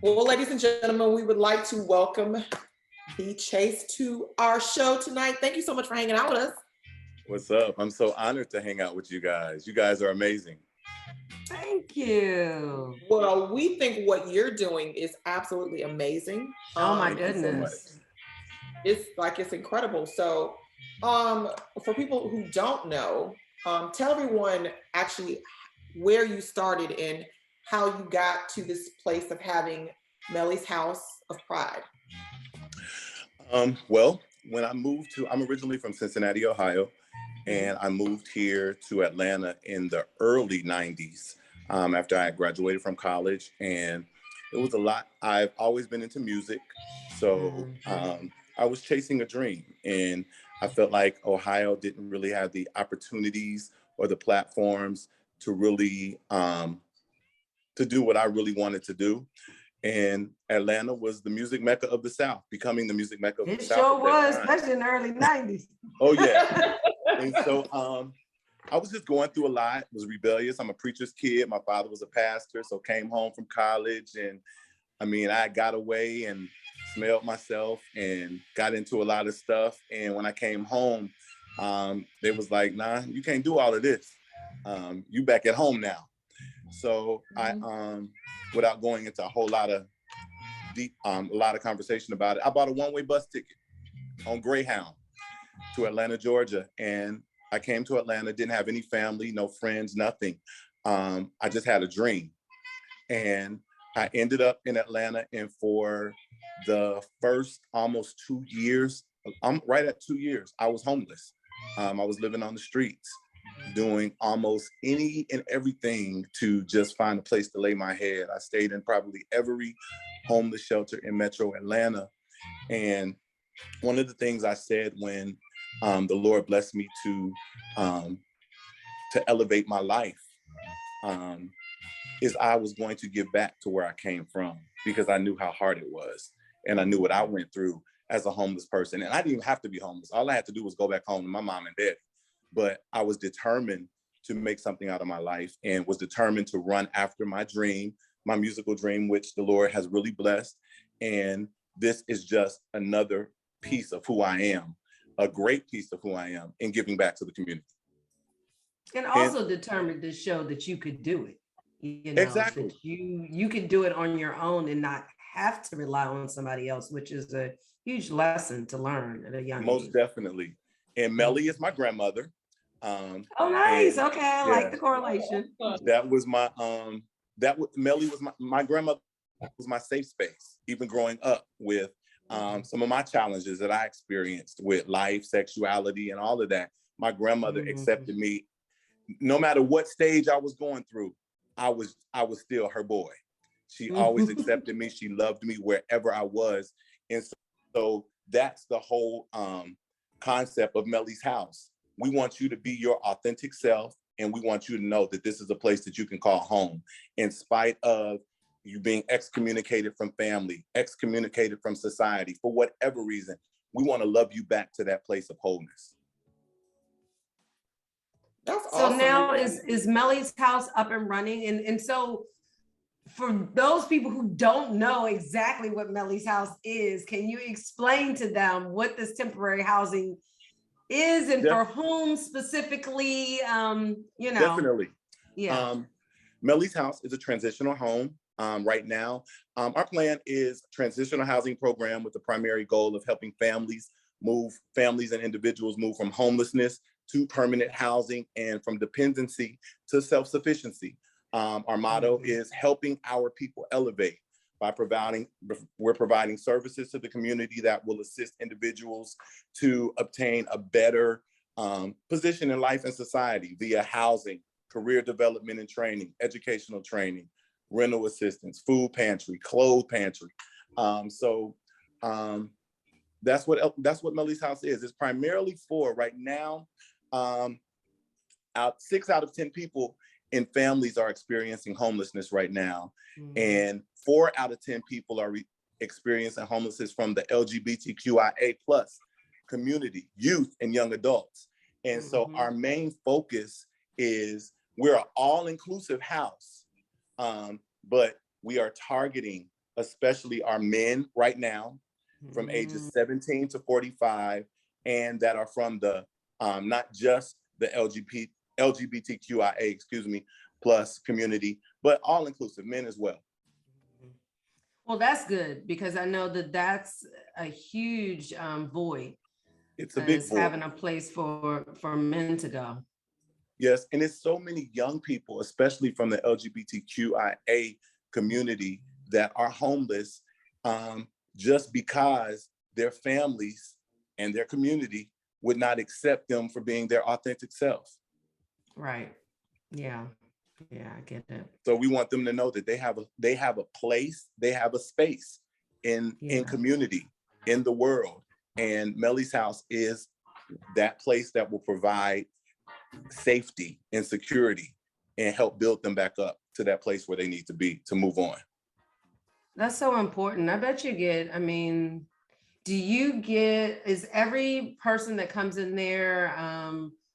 Well, ladies and gentlemen, we would like to welcome B Chase to our show tonight. Thank you so much for hanging out with us. What's up? I'm so honored to hang out with you guys. You guys are amazing. Thank you. Well, we think what you're doing is absolutely amazing. Oh my Thank you so much. goodness. It's incredible. So, for people who don't know, tell everyone actually where you started and how you got to this place of having Mellie's House of Pride. Well, when I'm originally from Cincinnati, Ohio, Mhm. and I moved here to Atlanta in the early 90s after I graduated from college. And it was a lot. I've always been into music. So I was chasing a dream. And I felt like Ohio didn't really have the opportunities or the platforms to really to do what I really wanted to do. And Atlanta was the music mecca of the South, becoming the music mecca of the It South sure at that was, time. especially in the early 90s. Oh yeah. And so I was just going through a lot, was rebellious. I'm a preacher's kid. My father was a pastor, so came home from college. And I mean, I got away and smelled myself and got into a lot of stuff. And when I came home, they was like, nah, you can't do all of this. You back at home now. So I, without going into a whole lot of a lot of conversation about it, I bought a one-way bus ticket on Greyhound to Atlanta, Georgia. And I came to Atlanta, didn't have any family, no friends, nothing. I just had a dream. And I ended up in Atlanta. And for the first almost 2 years, I'm right at 2 years, I was homeless. I was living on the streets, doing almost any and everything to just find a place to lay my head. I stayed in probably every homeless shelter in Metro Atlanta. And one of the things I said when the Lord blessed me to elevate my life is I was going to give back to where I came from, because I knew how hard it was. And I knew what I went through as a homeless person. And I didn't even have to be homeless. All I had to do was go back home to my mom and dad. But I was determined to make something out of my life and was determined to run after my dream, my musical dream, which the Lord has really blessed. And this is just another piece of who I am, a great piece of who I am in giving back to the community. And also determined to show that you could do it. You know, Exactly. that you can do it on your own and not have to rely on somebody else, which is a huge lesson to learn at a young Most age. definitely. And Mellie is my grandmother. Oh, nice. And Okay, I like yeah, the correlation. that was my Mellie was my grandmother was my safe space, even growing up with some of my challenges that I experienced with life, sexuality, and all of that. My grandmother accepted me no matter what stage I was going through. I was still her boy. She always accepted me. She loved me wherever I was. And so that's the whole concept of Mellie's House. We want you to be your authentic self, and we want you to know that this is a place that you can call home, in spite of you being excommunicated from family, excommunicated from society, for whatever reason. We want to love you back to that place of wholeness. That's So awesome. now is Mellie's House up and running? And so for those people who don't know exactly what Mellie's House is, can you explain to them what this temporary housing is and for whom specifically? You know. Definitely. Yeah. Mellie's House is a transitional home. Right now, our plan is a transitional housing program with the primary goal of helping families and individuals move from homelessness to permanent housing and from dependency to self-sufficiency. Our motto is helping our people elevate by we're providing services to the community that will assist individuals to obtain a better position in life and society via housing, career development and training, educational training, rental assistance, food pantry, clothes pantry. That's what Mellie's House is. It's primarily for right now. 6 out of 10 people in families are experiencing homelessness right now, and 4 out of 10 people are experiencing homelessness from the LGBTQIA plus community, youth and young adults. And so our main focus is we're an all-inclusive house, but we are targeting especially our men right now from ages 17 to 45, and that are from the, not just the LGBTQIA, plus community, but all inclusive, men as well. Well, that's good, because I know that that's a huge void. It's a big void. Having a place for men to go. Yes, and it's so many young people, especially from the LGBTQIA community, that are homeless just because their families and their community would not accept them for being their authentic self. Right. Yeah. Yeah, I get it. So we want them to know that they have a place, they have a space in community, in the world. And Mellie's House is that place that will provide safety and security and help build them back up to that place where they need to be to move on. That's so important. I bet you get, I mean, is every person that comes in there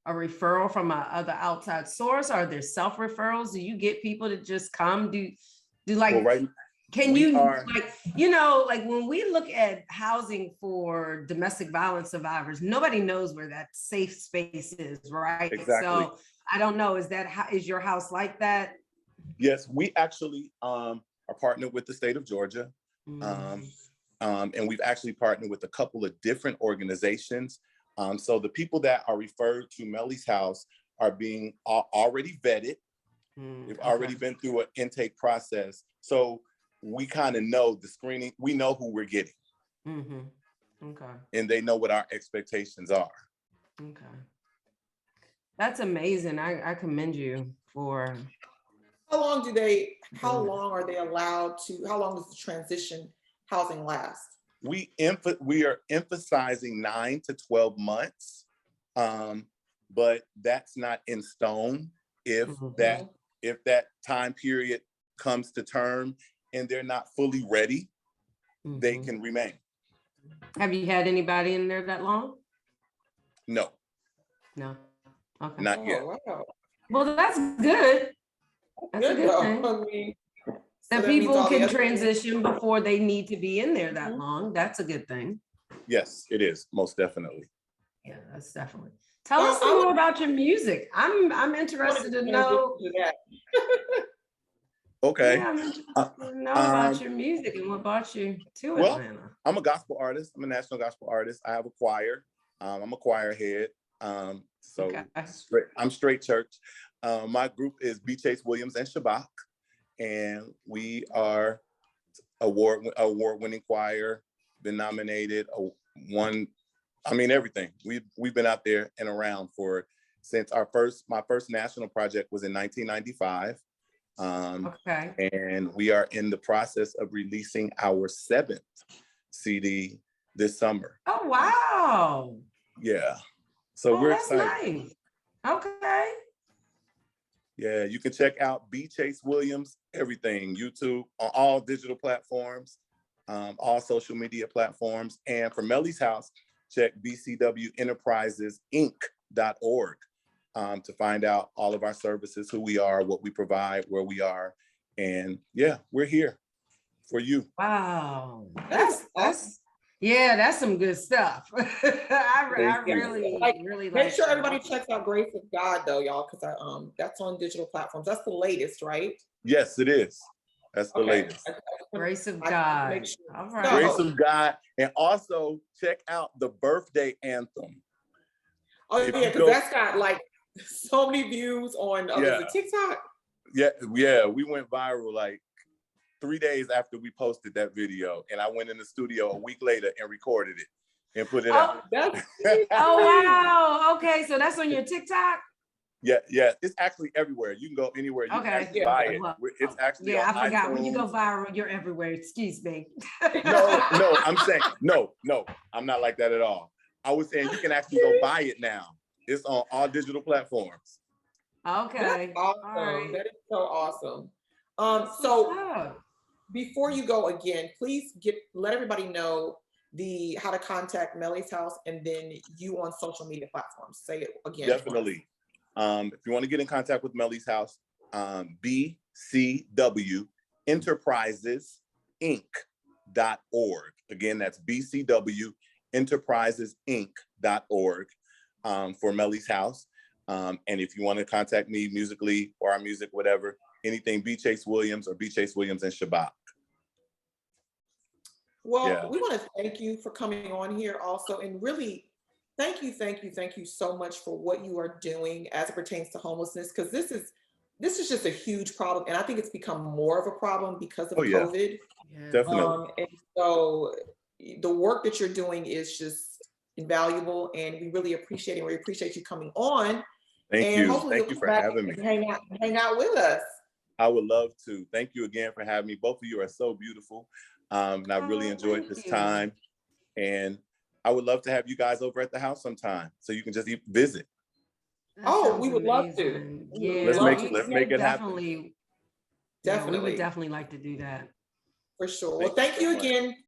a referral from other outside source? Are there self-referrals? Do you get people to just come? Do like, well, right, can you, like, you know, like when we look at housing for domestic violence survivors, nobody knows where that safe space is, right? Exactly. So I don't know, is your house like that? Yes, we actually are partnered with the state of Georgia. And we've actually partnered with a couple of different organizations. So the people that are referred to Mellie's House are being already vetted. They've already been through an intake process. So we kind of know the screening, we know who we're getting. Okay. And they know what our expectations are. Okay. That's amazing. I commend you for. How long are they allowed to, how long does the transition housing last? We are emphasizing 9 to 12 months, but that's not in stone. If that time period comes to term and they're not fully ready, they can remain. Have you had anybody in there that long? No. No. Okay. Not yet. Wow. Well, that's good. That's a good thing. I mean, that people can transition before they need to be in there that long. That's a good thing. Yes, it is, most definitely. Yeah, that's definitely. Tell us some more about your music. I'm interested to know. Okay. Yeah, I'm interested to know about your music and what brought you to Atlanta. I'm a gospel artist. I'm a national gospel artist. I have a choir. I'm a choir head. So I'm straight church. My group is B. Chase Williams and Shabak, and we are award-winning choir. Been nominated, won. I mean everything. We've been out there and around since my first national project was in 1995. And we are in the process of releasing our 7th CD this summer. Oh wow! Yeah, so we're excited. Nice. Okay. Yeah, you can check out B. Chase Williams, everything, YouTube, on all digital platforms, all social media platforms. And for Mellie's House, check bcwenterprisesinc.org to find out all of our services, who we are, what we provide, where we are. And yeah, we're here for you. Wow. That's some good stuff. I really like. Make sure everybody checks out Grace of God though, y'all, because that's on digital platforms. That's the latest, right? Yes, it is. That's the latest. Grace of God. All right. Grace of God, and also check out the birthday anthem. Oh yeah, because that's got like so many views on TikTok. Yeah, we went viral like 3 days after we posted that video, and I went in the studio a week later and recorded it and put it out. Oh wow! Okay, so that's on your TikTok. Yeah, it's actually everywhere. You can go anywhere. You can actually buy it. It's actually on I forgot. iTunes. When you go viral, you're everywhere. Excuse me. No, I'm saying no, I'm not like that at all. I was saying you can actually go buy it now. It's on all digital platforms. Okay. That's awesome. Right. That is so awesome. So before you go again, please let everybody know how to contact Mellie's House and then you on social media platforms. Say it again. Definitely. If you want to get in contact with Mellie's House, BCW Enterprises bcwenterprisesinc.org. Again, that's bcwenterprisesinc.org for Mellie's House. And if you want to contact me musically or our music, whatever, anything B. Chase Williams or B. Chase Williams and Shabbat. Well, we want to thank you for coming on here also, and really thank you so much for what you are doing as it pertains to homelessness, because this is just a huge problem, and I think it's become more of a problem because of COVID. Definitely. And so the work that you're doing is just invaluable, and we really appreciate it. We appreciate you coming on. Thank you. Hopefully Thank you for having me. Hang out with us. I would love to. Thank you again for having me. Both of you are so beautiful. And I really enjoyed this time. And I would love to have you guys over at the house sometime so you can just visit. We would love to. Yeah, let's make it happen. Definitely. We would definitely like to do that. For sure. Well, thank you again